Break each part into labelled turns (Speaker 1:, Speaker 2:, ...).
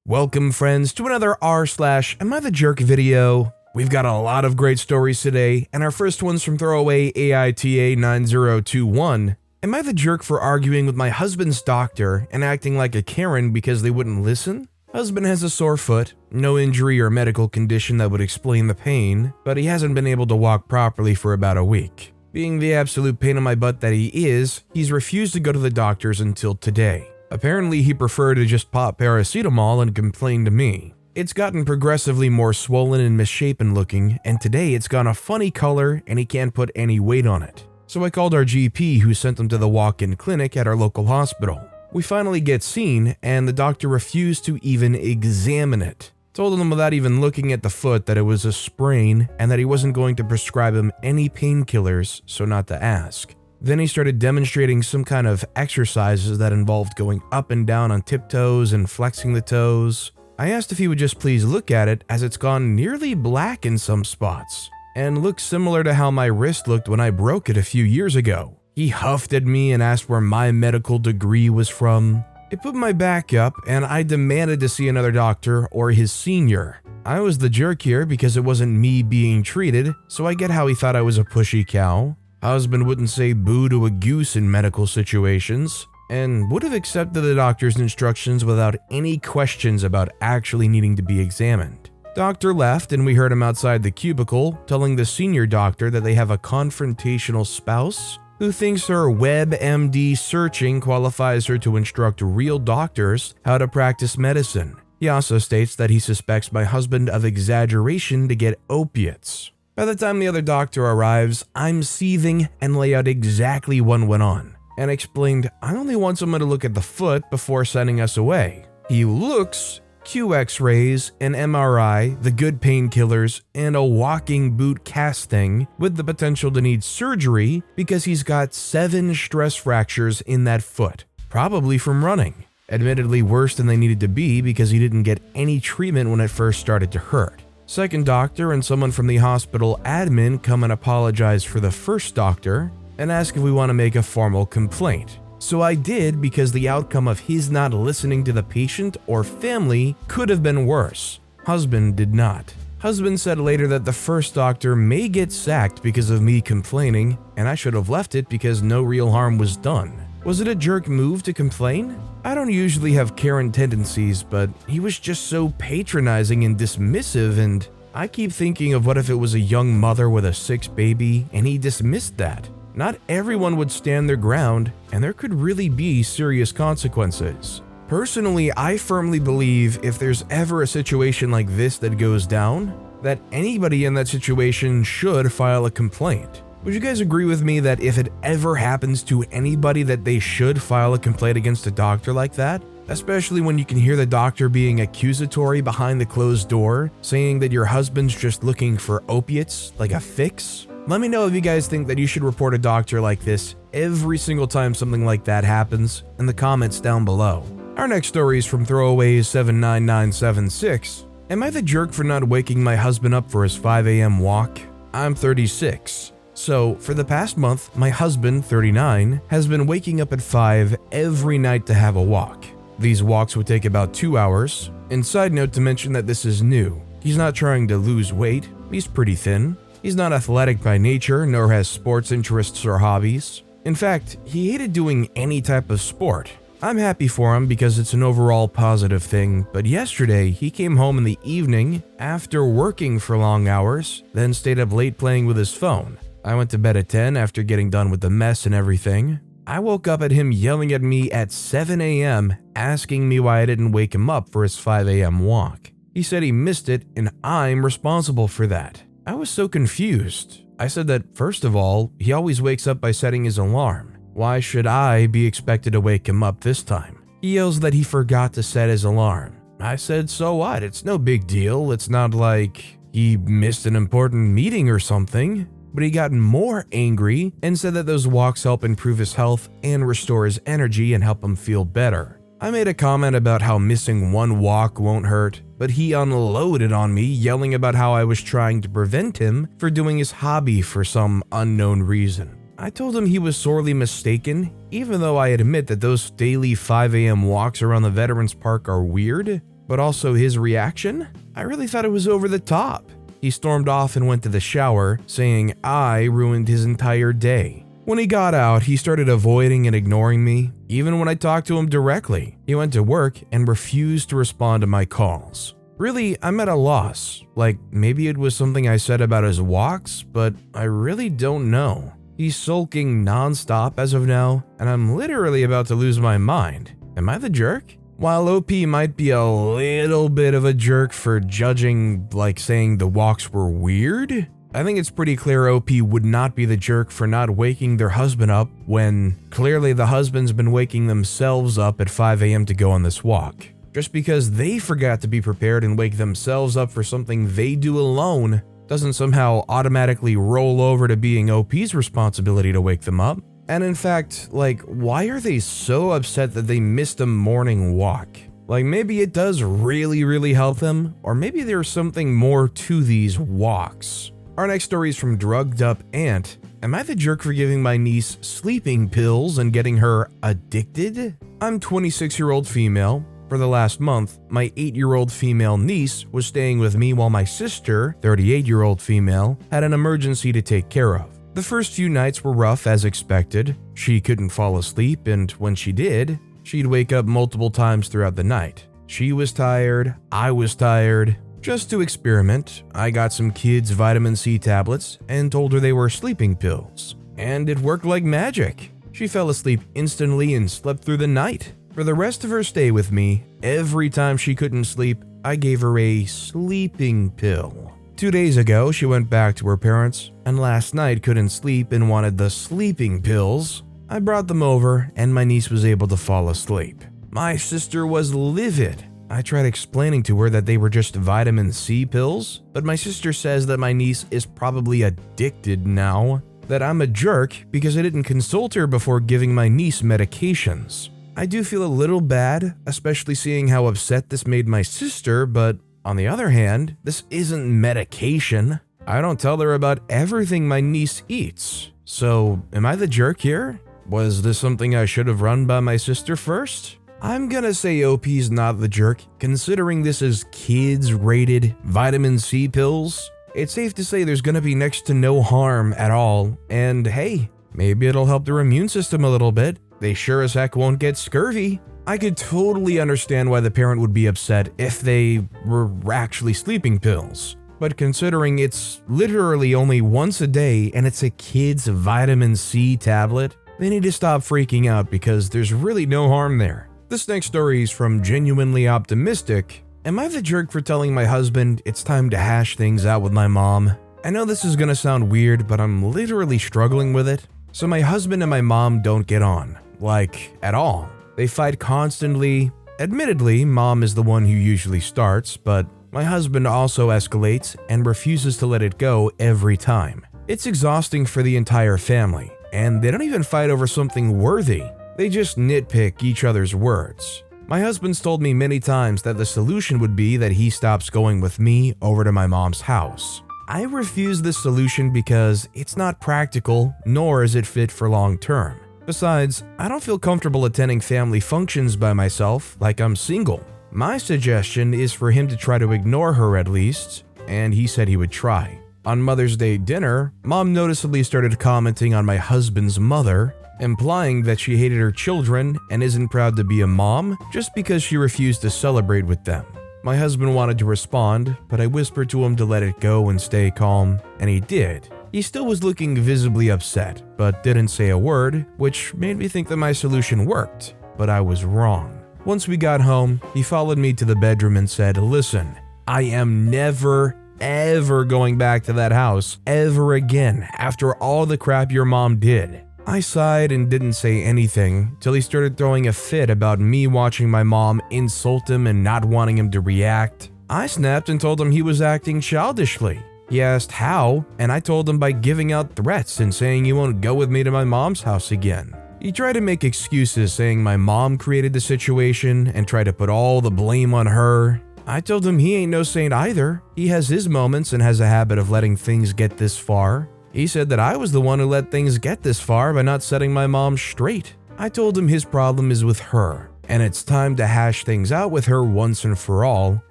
Speaker 1: Welcome friends to another r/AmITheJerk video. We've got a lot of great stories today, and our first one's from throwaway AITA 9021. Am I the jerk for arguing with my husband's doctor and acting like a Karen because they wouldn't listen? Husband has a sore foot, no injury or medical condition that would explain the pain, but he hasn't been able to walk properly for about a week. Being the absolute pain in my butt that he is, he's refused to go to the doctors until today. Apparently, he preferred to just pop paracetamol and complain to me. It's gotten progressively more swollen and misshapen looking, and today it's gone a funny color and he can't put any weight on it. So I called our GP, who sent him to the walk-in clinic at our local hospital. We finally get seen, and the doctor refused to even examine it. Told him without even looking at the foot that it was a sprain and that he wasn't going to prescribe him any painkillers, so not to ask. Then he started demonstrating some kind of exercises that involved going up and down on tiptoes and flexing the toes. I asked if he would just please look at it, as it's gone nearly black in some spots, and looks similar to how my wrist looked when I broke it a few years ago. He huffed at me and asked where my medical degree was from. It put my back up, and I demanded to see another doctor or his senior. I was the jerk here because it wasn't me being treated, so I get how he thought I was a pushy cow. Husband wouldn't say boo to a goose in medical situations, and would have accepted the doctor's instructions without any questions about actually needing to be examined. Doctor left, and we heard him outside the cubicle telling the senior doctor that they have a confrontational spouse who thinks her WebMD searching qualifies her to instruct real doctors how to practice medicine. He also states that he suspects my husband of exaggeration to get opiates. By the time the other doctor arrives, I'm seething and lay out exactly what went on, and explained I only want someone to look at the foot before sending us away. He looks, Q x-rays, an MRI, the good painkillers, and a walking boot casting with the potential to need surgery because he's got 7 stress fractures in that foot, probably from running. Admittedly worse than they needed to be because he didn't get any treatment when it first started to hurt. Second doctor and someone from the hospital admin come and apologize for the first doctor and ask if we want to make a formal complaint. So I did, because the outcome of his not listening to the patient or family could have been worse. Husband did not. Husband said later that the first doctor may get sacked because of me complaining, and I should have left it because no real harm was done. Was it a jerk move to complain? I don't usually have Karen tendencies, but he was just so patronizing and dismissive, and I keep thinking of what if it was a young mother with a sick baby and he dismissed that. Not everyone would stand their ground, and there could really be serious consequences. Personally, I firmly believe if there's ever a situation like this that goes down, that anybody in that situation should file a complaint. Would you guys agree with me that if it ever happens to anybody that they should file a complaint against a doctor like that? Especially when you can hear the doctor being accusatory behind the closed door, saying that your husband's just looking for opiates, like a fix? Let me know if you guys think that you should report a doctor like this every single time something like that happens in the comments down below. Our next story is from throwaway 79976. Am I the jerk for not waking my husband up for his 5 a.m. walk? I'm 36. So, for the past month, my husband, 39, has been waking up at 5 every night to have a walk. These walks would take about 2 hours. And side note to mention that this is new. He's not trying to lose weight, he's pretty thin. He's not athletic by nature, nor has sports interests or hobbies. In fact, he hated doing any type of sport. I'm happy for him because it's an overall positive thing, but yesterday he came home in the evening after working for long hours, then stayed up late playing with his phone. I went to bed at 10 after getting done with the mess and everything. I woke up at him yelling at me at 7 a.m. asking me why I didn't wake him up for his 5 a.m. walk. He said he missed it and I'm responsible for that. I was so confused. I said that first of all, he always wakes up by setting his alarm. Why should I be expected to wake him up this time? He yells that he forgot to set his alarm. I said, so what? It's no big deal. It's not like he missed an important meeting or something. But he got more angry and said that those walks help improve his health and restore his energy and help him feel better. I made a comment about how missing one walk won't hurt, but he unloaded on me, yelling about how I was trying to prevent him from doing his hobby for some unknown reason. I told him he was sorely mistaken, even though I admit that those daily 5 a.m. walks around the Veterans Park are weird. but also his reaction? I really thought it was over the top. He stormed off and went to the shower, saying I ruined his entire day. When he got out, he started avoiding and ignoring me, even when I talked to him directly. He went to work and refused to respond to my calls. Really, I'm at a loss. Like, maybe it was something I said about his walks, but I really don't know. He's sulking nonstop as of now, and I'm literally about to lose my mind. Am I the jerk? While OP might be a little bit of a jerk for judging, like saying the walks were weird, I think it's pretty clear OP would not be the jerk for not waking their husband up when clearly the husband's been waking themselves up at 5 a.m. to go on this walk. Just because they forgot to be prepared and wake themselves up for something they do alone doesn't somehow automatically roll over to being OP's responsibility to wake them up. And in fact, like, why are they so upset that they missed a morning walk? Like, maybe it does really help them, or maybe there's something more to these walks. Our next story is from Drugged Up Ant. Am I the jerk for giving my niece sleeping pills and getting her addicted? I'm 26-year-old female. For the last month, my 8-year-old female niece was staying with me while my sister, 38-year-old female, had an emergency to take care of. The first few nights were rough as expected. She couldn't fall asleep, and when she did, she'd wake up multiple times throughout the night. She was tired, I was tired. Just to experiment, I got some kids' vitamin C tablets and told her they were sleeping pills. And it worked like magic. She fell asleep instantly and slept through the night. For the rest of her stay with me, every time she couldn't sleep, I gave her a sleeping pill. 2 days ago, she went back to her parents, and last night couldn't sleep and wanted the sleeping pills. I brought them over, and my niece was able to fall asleep. My sister was livid. I tried explaining to her that they were just vitamin C pills, but my sister says that my niece is probably addicted now, that I'm a jerk because I didn't consult her before giving my niece medications. I do feel a little bad, especially seeing how upset this made my sister, but on the other hand, this isn't medication. I don't tell her about everything my niece eats. So, am I the jerk here? Was this something I should have run by my sister first? I'm gonna say OP's not the jerk, considering this is kids-rated vitamin C pills. It's safe to say there's gonna be next to no harm at all, and hey, maybe it'll help their immune system a little bit. They sure as heck won't get scurvy. I could totally understand why the parent would be upset if they were actually sleeping pills. But considering it's literally only once a day and it's a kid's vitamin C tablet, they need to stop freaking out because there's really no harm there. This next story is from Genuinely Optimistic. Am I the jerk for telling my husband it's time to hash things out with my mom? I know this is gonna sound weird, but I'm literally struggling with it. So my husband and my mom don't get on. Like, at all. They fight constantly. Admittedly, mom is the one who usually starts, but my husband also escalates and refuses to let it go every time. It's exhausting for the entire family, and they don't even fight over something worthy. They just nitpick each other's words. My husband's told me many times that the solution would be that he stops going with me over to my mom's house. I refuse this solution because it's not practical, nor is it fit for long term. Besides, I don't feel comfortable attending family functions by myself like I'm single. My suggestion is for him to try to ignore her at least, and he said he would try. On Mother's Day dinner, Mom noticeably started commenting on my husband's mother, implying that she hated her children and isn't proud to be a mom just because she refused to celebrate with them. My husband wanted to respond, but I whispered to him to let it go and stay calm, and he did. He still was looking visibly upset, but didn't say a word, which made me think that my solution worked, but I was wrong. Once we got home, he followed me to the bedroom and said, "Listen, I am never, ever going back to that house ever again after all the crap your mom did." I sighed and didn't say anything till he started throwing a fit about me watching my mom insult him and not wanting him to react. I snapped and told him he was acting childishly. He asked how, and I told him by giving out threats and saying he won't go with me to my mom's house again. He tried to make excuses saying my mom created the situation and tried to put all the blame on her. I told him he ain't no saint either. He has his moments and has a habit of letting things get this far. He said that I was the one who let things get this far by not setting my mom straight. I told him his problem is with her. and it's time to hash things out with her once and for all,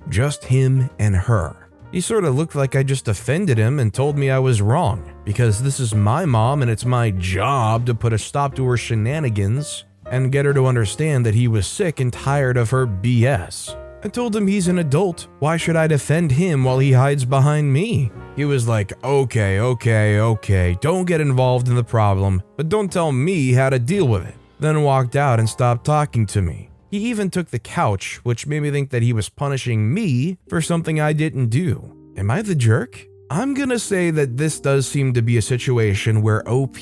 Speaker 1: just him and her. He sort of looked like I just offended him and told me I was wrong, because this is my mom and it's my job to put a stop to her shenanigans and get her to understand that he was sick and tired of her BS. I told him he's an adult, why should I defend him while he hides behind me? He was like, okay, don't get involved in the problem, but don't tell me how to deal with it. Then walked out and stopped talking to me. He even took the couch, which made me think that he was punishing me for something I didn't do. Am I the jerk? I'm gonna say that this does seem to be a situation where OP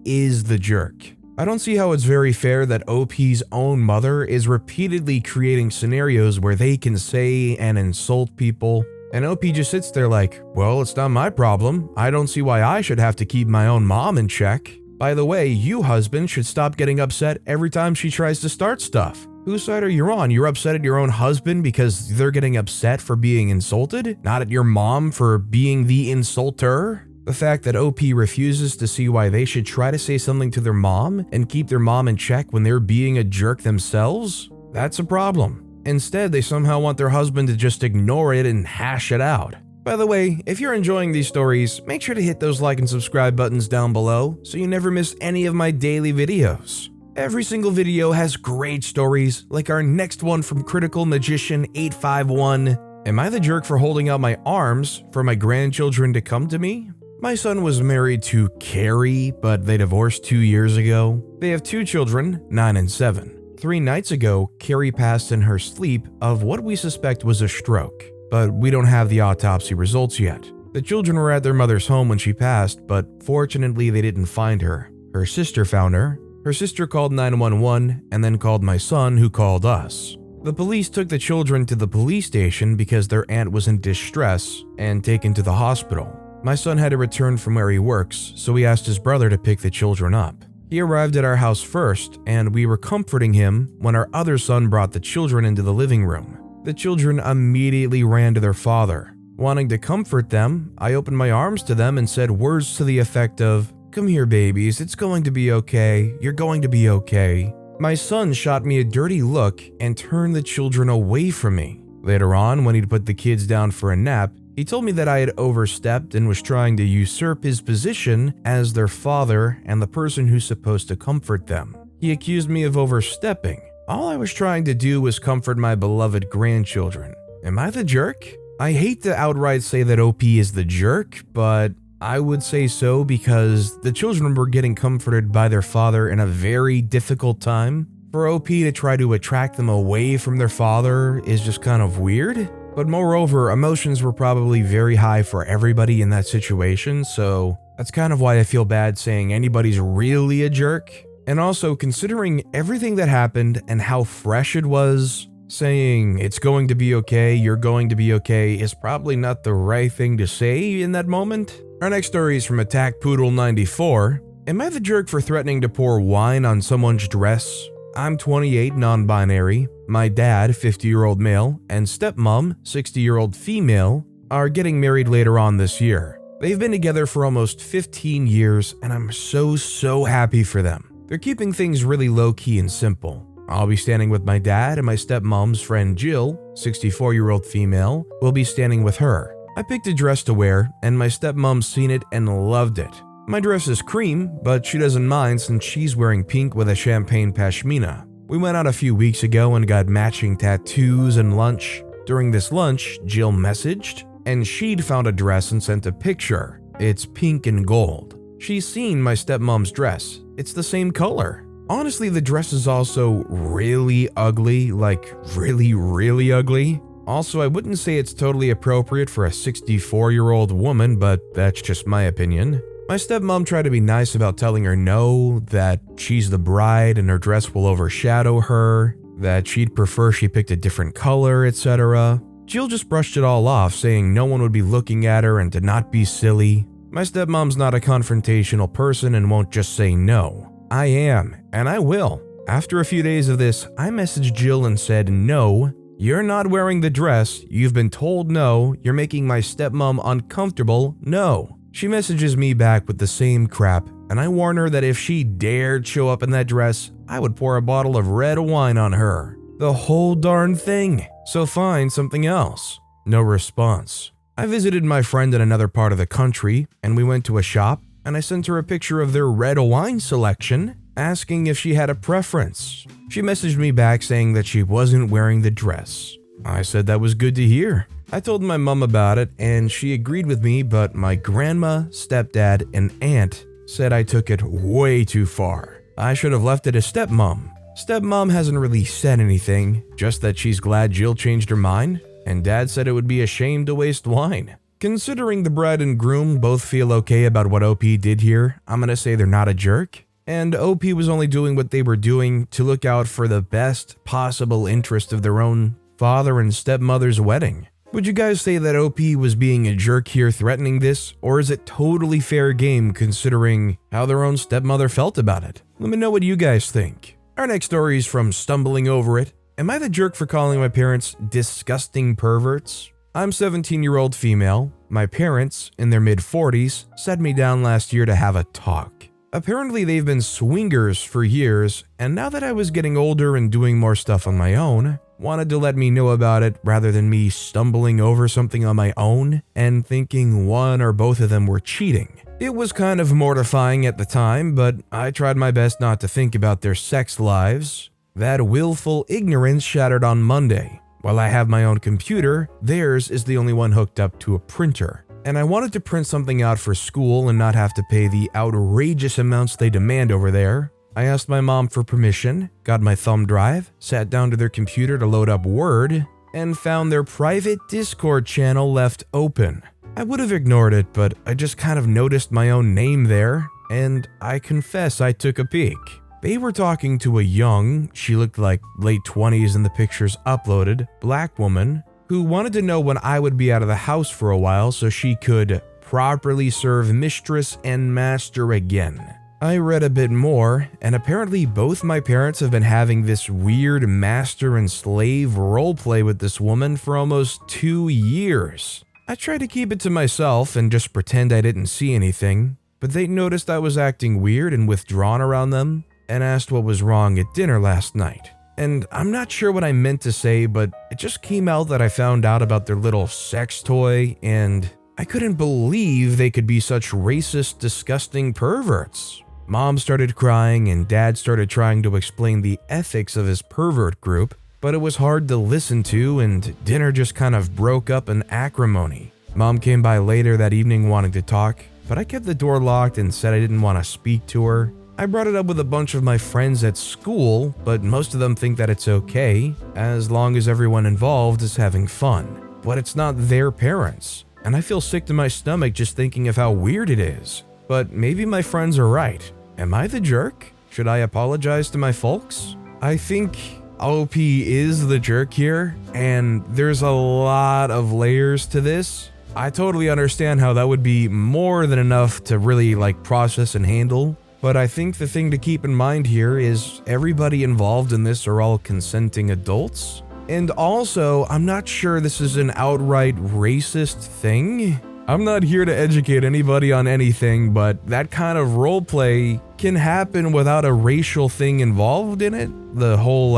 Speaker 1: is the jerk. I don't see how it's very fair that OP's own mother is repeatedly creating scenarios where they can say and insult people, and OP just sits there like, well, it's not my problem. I don't see why I should have to keep my own mom in check. By the way, you husband should stop getting upset every time she tries to start stuff. Whose side are you on? You're upset at your own husband because they're getting upset for being insulted, not at your mom for being the insulter? The fact that OP refuses to see why they should try to say something to their mom and keep their mom in check when they're being a jerk themselves? That's a problem. Instead, they somehow want their husband to just ignore it and hash it out. By the way, if you're enjoying these stories, make sure to hit those like and subscribe buttons down below so you never miss any of my daily videos. Every single video has great stories, like our next one from Critical Magician 851. Am I the jerk for holding out my arms for my grandchildren to come to me? My son was married to Carrie, but they divorced 2 years ago. They have 2 children, 9 and 7. 3 nights ago, Carrie passed in her sleep of what we suspect was a stroke, but we don't have the autopsy results yet. The children were at their mother's home when she passed, but fortunately they didn't find her. Her sister found her. Her sister called 911 and then called my son, who called us. The police took the children to the police station because their aunt was in distress and taken to the hospital. My son had to return from where he works, so he asked his brother to pick the children up. He arrived at our house first, and we were comforting him when our other son brought the children into the living room. The children immediately ran to their father. Wanting to comfort them, I opened my arms to them and said words to the effect of, "Come here, babies, it's going to be okay, you're going to be okay." My son shot me a dirty look and turned the children away from me. Later on, when he'd put the kids down for a nap, he told me that I had overstepped and was trying to usurp his position as their father and the person who's supposed to comfort them. He accused me of overstepping. All I was trying to do was comfort my beloved grandchildren. Am I the jerk? I hate to outright say that OP is the jerk, but I would say so because the children were getting comforted by their father in a very difficult time. For OP to try to attract them away from their father is just kind of weird. But moreover, emotions were probably very high for everybody in that situation, so that's kind of why I feel bad saying anybody's really a jerk. And also, considering everything that happened and how fresh it was, saying it's going to be okay, you're going to be okay is probably not the right thing to say in that moment. Our next story is from Attack Poodle 94. Am I the jerk for threatening to pour wine on someone's dress? I'm 28, non-binary. My dad, 50-year-old male, and stepmom, 60-year-old female, are getting married later on this year. They've been together for almost 15 years, and I'm so happy for them. They're keeping things really low-key and simple. I'll be standing with my dad, and my stepmom's friend Jill, 64-year-old female, will be standing with her. I picked a dress to wear, and my stepmom's seen it and loved it. My dress is cream, but she doesn't mind since she's wearing pink with a champagne pashmina. We went out a few weeks ago and got matching tattoos and lunch. During this lunch, Jill messaged, and she'd found a dress and sent a picture. It's pink and gold. She's seen my stepmom's dress. It's the same color. Honestly, the dress is also really ugly, like really ugly. Also, I wouldn't say it's totally appropriate for a 64-year-old woman, but that's just my opinion. My stepmom tried to be nice about telling her no, that she's the bride and her dress will overshadow her, that she'd prefer she picked a different color, etc. Jill just brushed it all off, saying no one would be looking at her and to not be silly. My stepmom's not a confrontational person and won't just say no. I am, and I will. After a few days of this, I messaged Jill and said, "No, you're not wearing the dress, you've been told no, you're making my stepmom uncomfortable, no." She messages me back with the same crap, and I warned her that if she dared show up in that dress, I would pour a bottle of red wine on her. The whole darn thing. So find something else. No response. I visited my friend in another part of the country, and we went to a shop, and I sent her a picture of their red wine selection, asking if she had a preference. She messaged me back saying that she wasn't wearing the dress. I said that was good to hear. I told my mom about it, and she agreed with me, but my grandma, stepdad, and aunt said I took it way too far. I should have left it as stepmom. Stepmom hasn't really said anything, just that she's glad Jill changed her mind, and Dad said it would be a shame to waste wine. Considering the bride and groom both feel okay about what OP did here, I'm gonna say they're not a jerk, and OP was only doing what they were doing to look out for the best possible interest of their own father and stepmother's wedding. Would you guys say that OP was being a jerk here threatening this, or is it totally fair game considering how their own stepmother felt about it? Let me know what you guys think. Our next story is from Stumbling Over It. Am I the jerk for calling my parents disgusting perverts? I'm 17-year-old female. My parents, in their mid-40s, sat me down last year to have a talk. Apparently they've been swingers for years, and now that I was getting older and doing more stuff on my own, wanted to let me know about it rather than me stumbling over something on my own and thinking one or both of them were cheating. It was kind of mortifying at the time, but I tried my best not to think about their sex lives. That willful ignorance shattered on Monday. While I have my own computer, theirs is the only one hooked up to a printer. And I wanted to print something out for school and not have to pay the outrageous amounts they demand over there. I asked my mom for permission, got my thumb drive, sat down to their computer to load up Word, and found their private Discord channel left open. I would have ignored it, but I just kind of noticed my own name there, and I confess I took a peek. They were talking to a young, she looked like late 20s in the pictures uploaded, black woman, who wanted to know when I would be out of the house for a while so she could properly serve mistress and master again. I read a bit more, and apparently both my parents have been having this weird master and slave roleplay with this woman for almost 2 years. I tried to keep it to myself and just pretend I didn't see anything, but they noticed I was acting weird and withdrawn around them and asked what was wrong at dinner last night. And I'm not sure what I meant to say, but it just came out that I found out about their little sex toy, and I couldn't believe they could be such racist, disgusting perverts. Mom started crying and Dad started trying to explain the ethics of his pervert group, but it was hard to listen to and dinner just kind of broke up in acrimony. Mom came by later that evening wanting to talk, but I kept the door locked and said I didn't want to speak to her. I brought it up with a bunch of my friends at school, but most of them think that it's okay, as long as everyone involved is having fun. But it's not their parents, and I feel sick to my stomach just thinking of how weird it is. But maybe my friends are right. Am I the jerk? Should I apologize to my folks? I think OP is the jerk here, and there's a lot of layers to this. I totally understand how that would be more than enough to really process and handle. But I think the thing to keep in mind here is everybody involved in this are all consenting adults. And also, I'm not sure this is an outright racist thing. I'm not here to educate anybody on anything, but that kind of roleplay can happen without a racial thing involved in it. The whole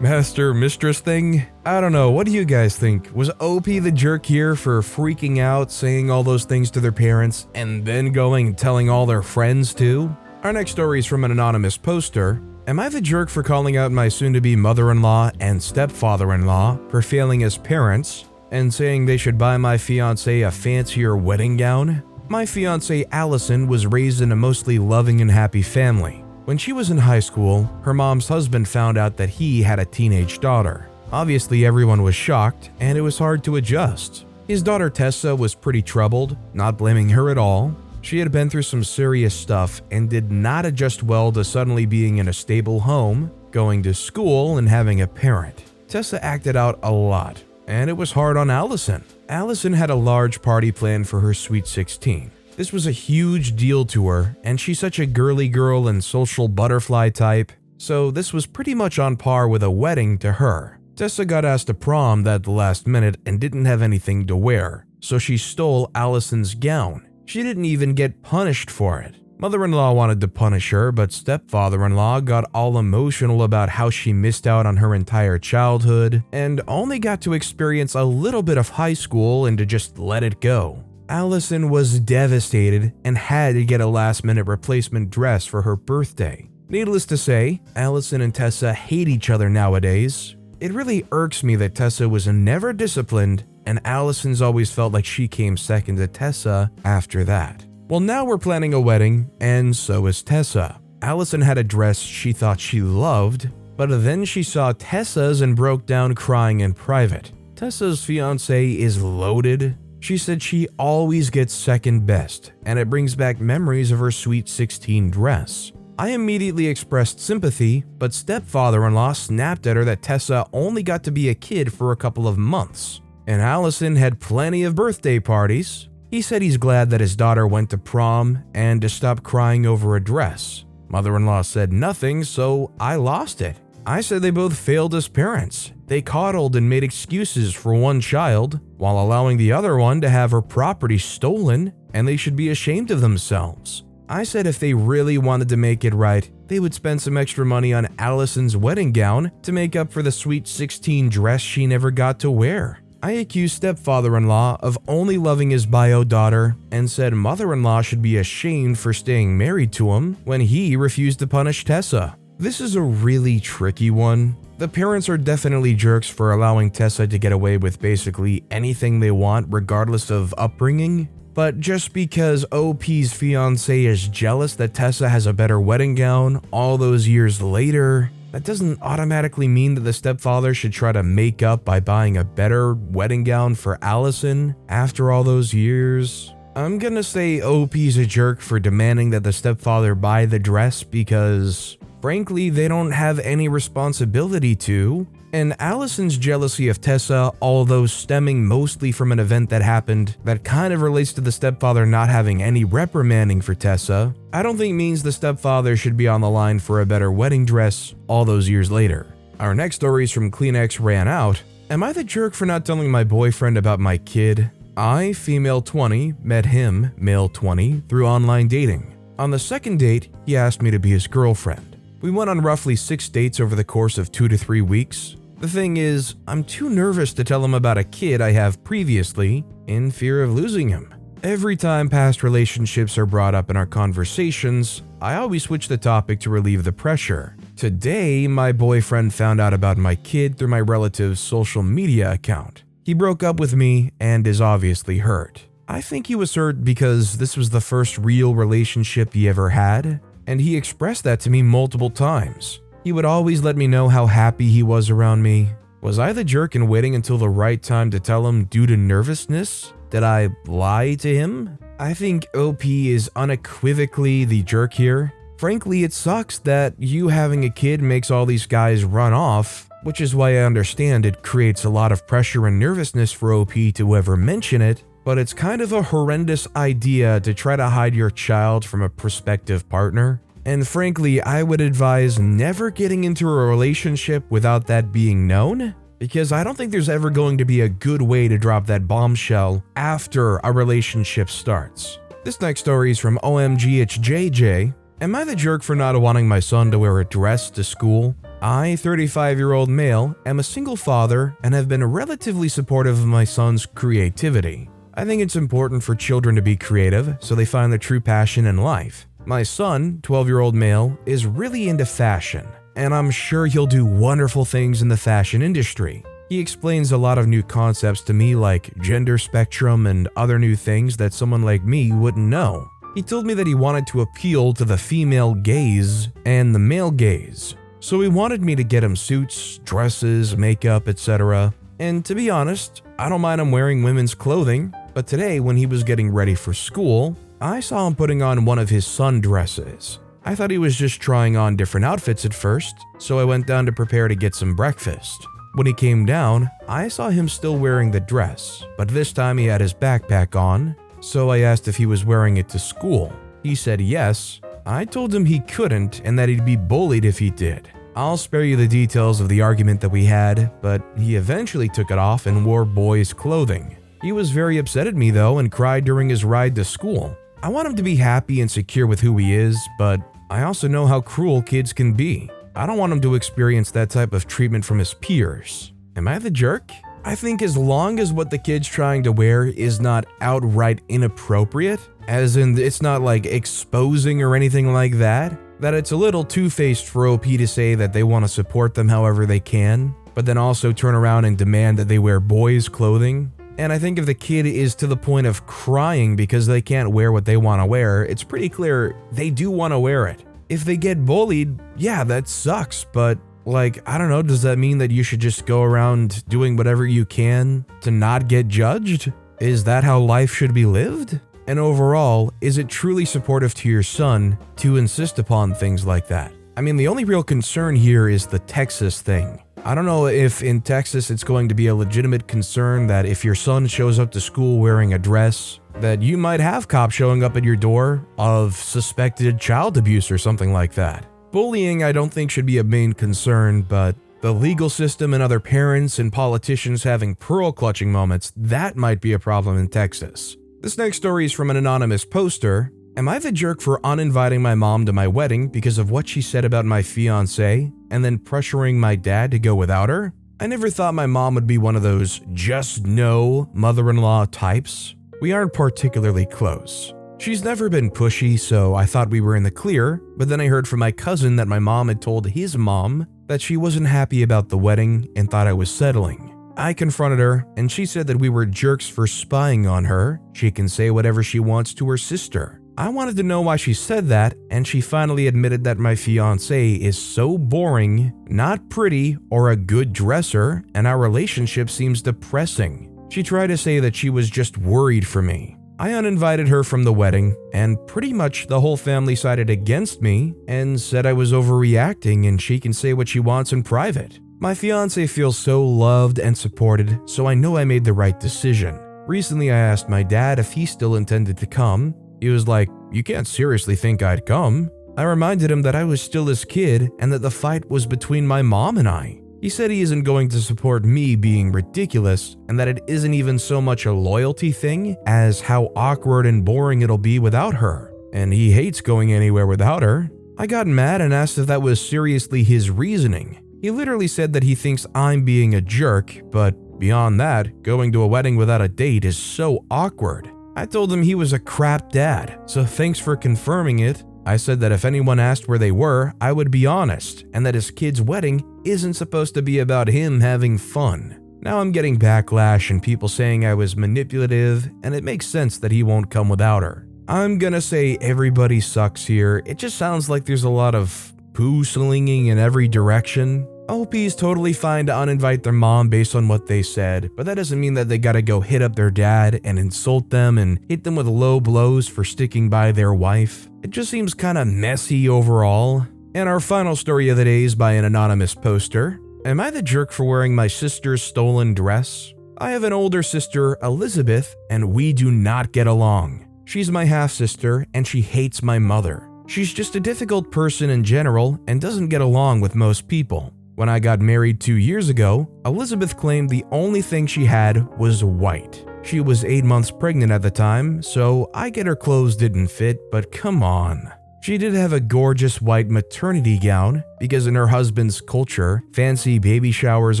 Speaker 1: master-mistress thing. I don't know, what do you guys think? Was OP the jerk here for freaking out, saying all those things to their parents, and then going and telling all their friends too? Our next story is from an anonymous poster. Am I the jerk for calling out my soon-to-be mother-in-law and stepfather-in-law for failing as parents and saying they should buy my fiancée a fancier wedding gown? My fiancée Allison was raised in a mostly loving and happy family. When she was in high school, her mom's husband found out that he had a teenage daughter. Obviously, everyone was shocked, and it was hard to adjust. His daughter Tessa was pretty troubled, not blaming her at all. She had been through some serious stuff and did not adjust well to suddenly being in a stable home, going to school, and having a parent. Tessa acted out a lot, and it was hard on Allison. Allison had a large party planned for her sweet 16. This was a huge deal to her, and she's such a girly girl and social butterfly type, so this was pretty much on par with a wedding to her. Tessa got asked to prom at the last minute and didn't have anything to wear, so she stole Allison's gown. She didn't even get punished for it. Mother-in-law wanted to punish her, but stepfather-in-law got all emotional about how she missed out on her entire childhood and only got to experience a little bit of high school and to just let it go. Allison was devastated and had to get a last-minute replacement dress for her birthday. Needless to say, Allison and Tessa hate each other nowadays. It really irks me that Tessa was never disciplined and Allison's always felt like she came second to Tessa after that. Well, now we're planning a wedding, and so is Tessa. Allison had a dress she thought she loved, but then she saw Tessa's and broke down crying in private. Tessa's fiancé is loaded. She said she always gets second best, and it brings back memories of her Sweet 16 dress. I immediately expressed sympathy, but stepfather-in-law snapped at her that Tessa only got to be a kid for a couple of months, and Allison had plenty of birthday parties. He said he's glad that his daughter went to prom and to stop crying over a dress. Mother-in-law said nothing, so I lost it. I said they both failed as parents. They coddled and made excuses for one child while allowing the other one to have her property stolen, and they should be ashamed of themselves. I said if they really wanted to make it right, they would spend some extra money on Allison's wedding gown to make up for the Sweet 16 dress she never got to wear. I accused stepfather-in-law of only loving his bio daughter and said mother-in-law should be ashamed for staying married to him when he refused to punish Tessa. This is a really tricky one. The parents are definitely jerks for allowing Tessa to get away with basically anything they want regardless of upbringing. But just because OP's fiancé is jealous that Tessa has a better wedding gown all those years later, that doesn't automatically mean that the stepfather should try to make up by buying a better wedding gown for Allison after all those years. I'm gonna say OP's a jerk for demanding that the stepfather buy the dress because, frankly, they don't have any responsibility to. And Allison's jealousy of Tessa, although stemming mostly from an event that happened that kind of relates to the stepfather not having any reprimanding for Tessa, I don't think means the stepfather should be on the line for a better wedding dress all those years later. Our next story is from Kleenex Ran Out. Am I the jerk for not telling my boyfriend about my kid? I, female 20, met him, male 20, through online dating. On the second date, he asked me to be his girlfriend. We went on roughly 6 dates over the course of 2 to 3 weeks. The thing is, I'm too nervous to tell him about a kid I have previously, in fear of losing him. Every time past relationships are brought up in our conversations, I always switch the topic to relieve the pressure. Today, my boyfriend found out about my kid through my relative's social media account. He broke up with me and is obviously hurt. I think he was hurt because this was the first real relationship he ever had, and he expressed that to me multiple times. He would always let me know how happy he was around me. Was I the jerk in waiting until the right time to tell him due to nervousness? Did I lie to him? I think OP is unequivocally the jerk here. Frankly, it sucks that you having a kid makes all these guys run off, which is why I understand it creates a lot of pressure and nervousness for OP to ever mention it, but it's kind of a horrendous idea to try to hide your child from a prospective partner. And frankly, I would advise never getting into a relationship without that being known, because I don't think there's ever going to be a good way to drop that bombshell after a relationship starts. This next story is from OMG It's JJ. Am I the jerk for not wanting my son to wear a dress to school? I, 35-year-old male, am a single father and have been relatively supportive of my son's creativity. I think it's important for children to be creative so they find their true passion in life. My son, 12-year-old male, is really into fashion, and I'm sure he'll do wonderful things in the fashion industry. He explains a lot of new concepts to me like gender spectrum and other new things that someone like me wouldn't know. He told me that he wanted to appeal to the female gaze and the male gaze, so he wanted me to get him suits, dresses, makeup, etc. And to be honest, I don't mind him wearing women's clothing, but today when he was getting ready for school, I saw him putting on one of his sundresses. I thought he was just trying on different outfits at first, so I went down to prepare to get some breakfast. When he came down, I saw him still wearing the dress, but this time he had his backpack on, so I asked if he was wearing it to school. He said yes. I told him he couldn't and that he'd be bullied if he did. I'll spare you the details of the argument that we had, but he eventually took it off and wore boys' clothing. He was very upset at me though and cried during his ride to school. I want him to be happy and secure with who he is, but I also know how cruel kids can be. I don't want him to experience that type of treatment from his peers. Am I the jerk? I think as long as what the kid's trying to wear is not outright inappropriate, as in it's not like exposing or anything like that it's a little two-faced for OP to say that they want to support them however they can, but then also turn around and demand that they wear boys' clothing. And I think if the kid is to the point of crying because they can't wear what they want to wear, it's pretty clear they do want to wear it. If they get bullied, yeah, that sucks, but I don't know, does that mean that you should just go around doing whatever you can to not get judged? Is that how life should be lived? And overall, is it truly supportive to your son to insist upon things like that? I mean, the only real concern here is the Texas thing. I don't know if in Texas it's going to be a legitimate concern that if your son shows up to school wearing a dress, that you might have cops showing up at your door of suspected child abuse or something like that. Bullying I don't think should be a main concern, but the legal system and other parents and politicians having pearl-clutching moments, that might be a problem in Texas. This next story is from an anonymous poster. Am I the jerk for uninviting my mom to my wedding because of what she said about my fiancée and then pressuring my dad to go without her? I never thought my mom would be one of those just no mother-in-law types. We aren't particularly close. She's never been pushy, so I thought we were in the clear, but then I heard from my cousin that my mom had told his mom that she wasn't happy about the wedding and thought I was settling. I confronted her, and she said that we were jerks for spying on her. She can say whatever she wants to her sister. I wanted to know why she said that, and she finally admitted that my fiancé is so boring, not pretty, or a good dresser, and our relationship seems depressing. She tried to say that she was just worried for me. I uninvited her from the wedding, and pretty much the whole family sided against me and said I was overreacting and she can say what she wants in private. My fiancé feels so loved and supported, so I know I made the right decision. Recently I asked my dad if he still intended to come. He was like, "You can't seriously think I'd come." I reminded him that I was still his kid and that the fight was between my mom and I. He said he isn't going to support me being ridiculous and that it isn't even so much a loyalty thing as how awkward and boring it'll be without her. And he hates going anywhere without her. I got mad and asked if that was seriously his reasoning. He literally said that he thinks I'm being a jerk, but beyond that, going to a wedding without a date is so awkward. I told him he was a crap dad, so thanks for confirming it. I said that if anyone asked where they were, I would be honest, and that his kid's wedding isn't supposed to be about him having fun. Now I'm getting backlash and people saying I was manipulative, and it makes sense that he won't come without her. I'm gonna say everybody sucks here. It just sounds like there's a lot of poo slinging in every direction. OP is totally fine to uninvite their mom based on what they said, but that doesn't mean that they gotta go hit up their dad and insult them and hit them with low blows for sticking by their wife. It just seems kinda messy overall. And our final story of the day is by an anonymous poster. Am I the jerk for wearing my sister's stolen dress? I have an older sister, Elizabeth, and we do not get along. She's my half-sister and she hates my mother. She's just a difficult person in general and doesn't get along with most people. When I got married 2 years ago, Elizabeth claimed the only thing she had was white. She was 8 months pregnant at the time, so I get her clothes didn't fit, but come on. She did have a gorgeous white maternity gown, because in her husband's culture, fancy baby showers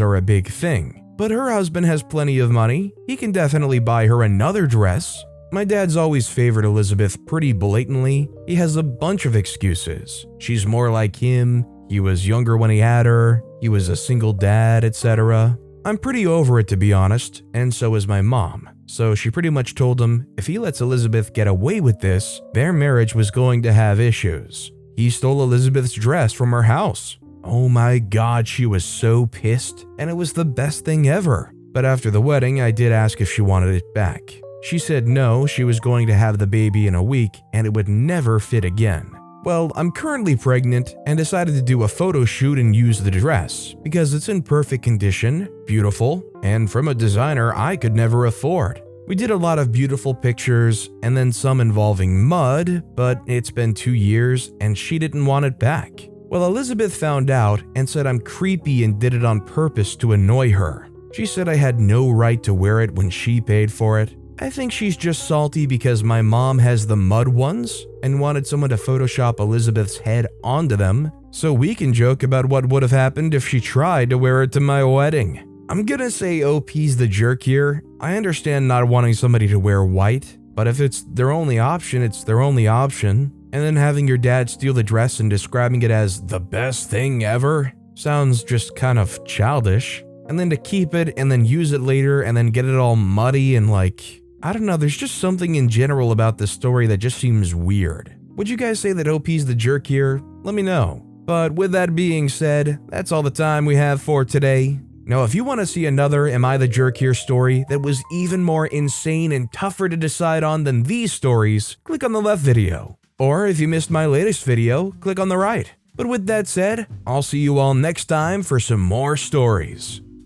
Speaker 1: are a big thing. But her husband has plenty of money, he can definitely buy her another dress. My dad's always favored Elizabeth pretty blatantly. He has a bunch of excuses. She's more like him, he was younger when he had her, he was a single dad, etc. I'm pretty over it to be honest, and so is my mom. So she pretty much told him if he lets Elizabeth get away with this, their marriage was going to have issues. He stole Elizabeth's dress from her house. Oh my god, she was so pissed, and it was the best thing ever. But after the wedding, I did ask if she wanted it back. She said no, she was going to have the baby in a week and it would never fit again. Well, I'm currently pregnant and decided to do a photo shoot and use the dress because it's in perfect condition, beautiful, and from a designer I could never afford. We did a lot of beautiful pictures and then some involving mud, but it's been 2 years and she didn't want it back. Well, Elizabeth found out and said I'm creepy and did it on purpose to annoy her. She said I had no right to wear it when she paid for it. I think she's just salty because my mom has the mud ones and wanted someone to Photoshop Elizabeth's head onto them so we can joke about what would have happened if she tried to wear it to my wedding. I'm gonna say OP's the jerk here. I understand not wanting somebody to wear white, but if it's their only option, it's their only option. And then having your dad steal the dress and describing it as the best thing ever sounds just kind of childish. And then to keep it and then use it later and then get it all muddy and like, I don't know, there's just something in general about this story that just seems weird. Would you guys say that OP's the jerk here? Let me know. But with that being said, that's all the time we have for today. Now, if you want to see another Am I the Jerk Here story that was even more insane and tougher to decide on than these stories, click on the left video. Or if you missed my latest video, click on the right. But with that said, I'll see you all next time for some more stories.